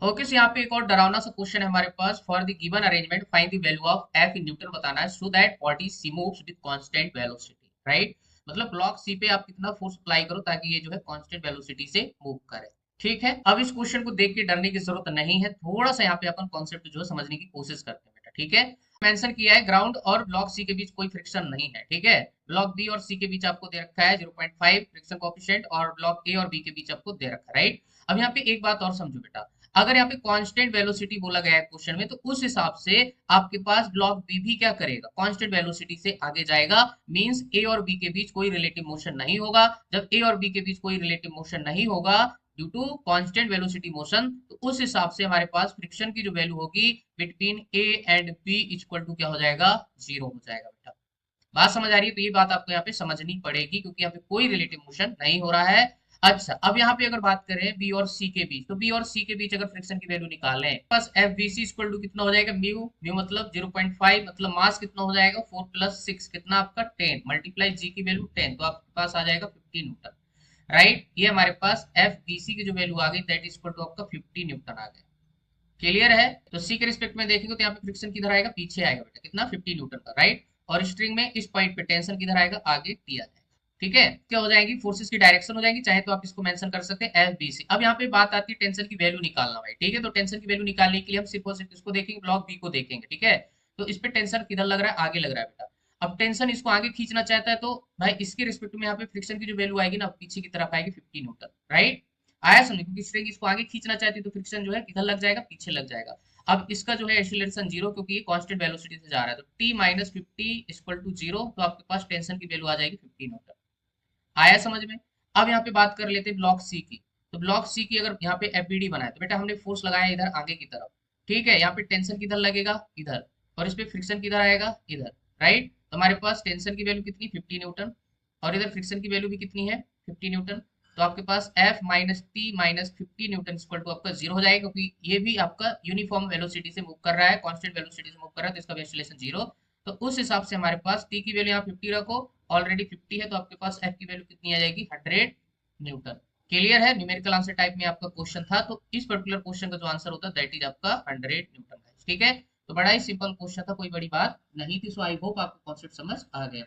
Okay, सो यहाँ पे एक और डरावना सा क्वेश्चन है हमारे पास। For the given arrangement find the value of F in newton बताना है so that body C moves with constant velocity, right. मतलब ब्लॉक सी पे आप कितना फोर्स अप्लाई करो ताकि ये जो है कांस्टेंट वेलोसिटी से मूव करे। ठीक है, अब इस क्वेश्चन को देख के डरने की जरूरत नहीं है, थोड़ा सा यहाँ पे अपन कॉन्सेप्ट जो है समझने की कोशिश करते हैं बेटा। ठीक है, मेंशन किया है ग्राउंड और ब्लॉक सी के बीच कोई फ्रिक्शन नहीं है। ठीक है, ब्लॉक बी और सी के बीच आपको दे रखा है 0.5 फ्रिक्शन कोएफिशिएंट और ब्लॉक ए और बी के बीच आपको दे रखा है, राइट। अब यहाँ पे एक बात और समझो बेटा, अगर यहाँ पे कांस्टेंट वेलोसिटी बोला गया है क्वेश्चन में, तो उस हिसाब से आपके पास ब्लॉक बी भी क्या करेगा, कांस्टेंट वेलोसिटी से आगे जाएगा। मींस ए और बी के बीच कोई रिलेटिव मोशन नहीं होगा। जब ए और बी के बीच कोई रिलेटिव मोशन नहीं होगा due to constant velocity motion, तो उस हिसाब से हमारे पास फ्रिक्शन की जो वैल्यू होगी between A and B equal to क्या हो जाएगा, जीरो हो जाएगा बेटा। बात समझ आ रही है? तो ये बात आपको यहाँ पे समझनी पड़ेगी क्योंकि यहाँ पे कोई रिलेटिव मोशन नहीं हो रहा है। अच्छा, अब यहाँ पे अगर बात करें बी और सी के बीच, तो बी और सी के बीच अगर फ्रिक्शन की वैल्यू निकालें, बस F B C equal to कितना हो जाएगा, म्यू म्यू मतलब 0.5, मतलब मास कितना हो जाएगा 4 प्लस 6 कितना आपका 10 मल्टीप्लाई जी की वैल्यू 10, तो आपके पास आ जाएगा 50 न्यूटन, राइट। ये हमारे पास एफ बी सी की जो वैल्यू आ गई दैट इज इक्वल टू आपका 50 न्यूटन आ गया। क्लियर है? तो सी के रिस्पेक्ट में देखेंगे तो यहाँ पे फ्रिक्शन किधर आएगा, पीछे आएगा बेटा, कितना 50 न्यूटन का, राइट। और स्ट्रिंग में इस पॉइंट पे टेंशन किधर आएगा, आगे टी आ जाएगा। ठीक है, क्या हो जाएगी, फोर्सेस की डायरेक्शन हो जाएगी, चाहे तो आप इसको मेंशन कर सकते हैं एफ बी सी। अब यहाँ पे बात आती है टेंशन की वैल्यू निकालना भाई। ठीक है, तो टेंशन की वैल्यू निकालने के लिए हम सिर्फ और सिर्फ इसको देखेंगे, ब्लॉक बी को देखेंगे। ठीक है, तो इस पे टेंशन किधर लग रहा है, आगे लग रहा है बेटा। अब टेंशन इसको आगे खींचना चाहता है तो भाई इसके रिस्पेक्ट में यहाँ पे फ्रिक्शन की जो वैल्यू आएगी ना पीछे की तरफ आएगी 50 न्यूटन, राइट। आया समझ, क्योंकि स्ट्रिंग इसको आगे खींचना चाहती है तो फ्रिक्शन जो है किधर लग जाएगा, पीछे लग जाएगा। अब इसका जो है एक्सीलरेशन जीरो, क्योंकि ये कांस्टेंट वेलोसिटी से जा रहा है, तो t minus 50 equal to zero, तो आपके पास टेंशन की वैल्यू आ जाएगी 50 न्यूटन। आया समझ में? अब यहाँ पे बात कर लेते हैं ब्लॉक सी की। तो ब्लॉक सी की अगर यहाँ पे एफबीडी बनाए तो बेटा हमने फोर्स लगाया इधर आगे की तरफ। ठीक है, यहाँ पे टेंशन किधर लगेगा, इधर, और इस पे फ्रिक्शन किधर आएगा, इधर, राइट। तो हमारे पास टेंशन की वैल्यू कितनी 50 न्यूटन, और इधर फ्रिक्शन की वैल्यू भी कितनी है 50 न्यूटन। तो आपके पास F minus T minus 50 newton equal to आपका जीरो हो जाएगा, क्योंकि ये भी आपका यूनिफॉर्म वेलोसिटी से मूव कर रहा है, कांस्टेंट वेलोसिटी से मूव कर रहा है, तो इसका एक्सीलरेशन जीरो। तो उस हिसाब से हमारे पास टी की वैल्यू यहाँ 50 रखो, ऑलरेडी 50 है, तो आपके पास एफ की वैल्यू कितनी आ जाएगी 100 न्यूटन। क्लियर है? न्यूमेरिकल आंसर टाइप में आपका क्वेश्चन था, तो इस पर्टिकुलर क्वेश्चन का जो आंसर होता है दैट इज आपका 100 न्यूटन। ठीक है, तो बड़ा ही सिंपल क्वेश्चन था, कोई बड़ी बात नहीं थी। सो आई होप आपको कॉन्सेप्ट समझ आ गया।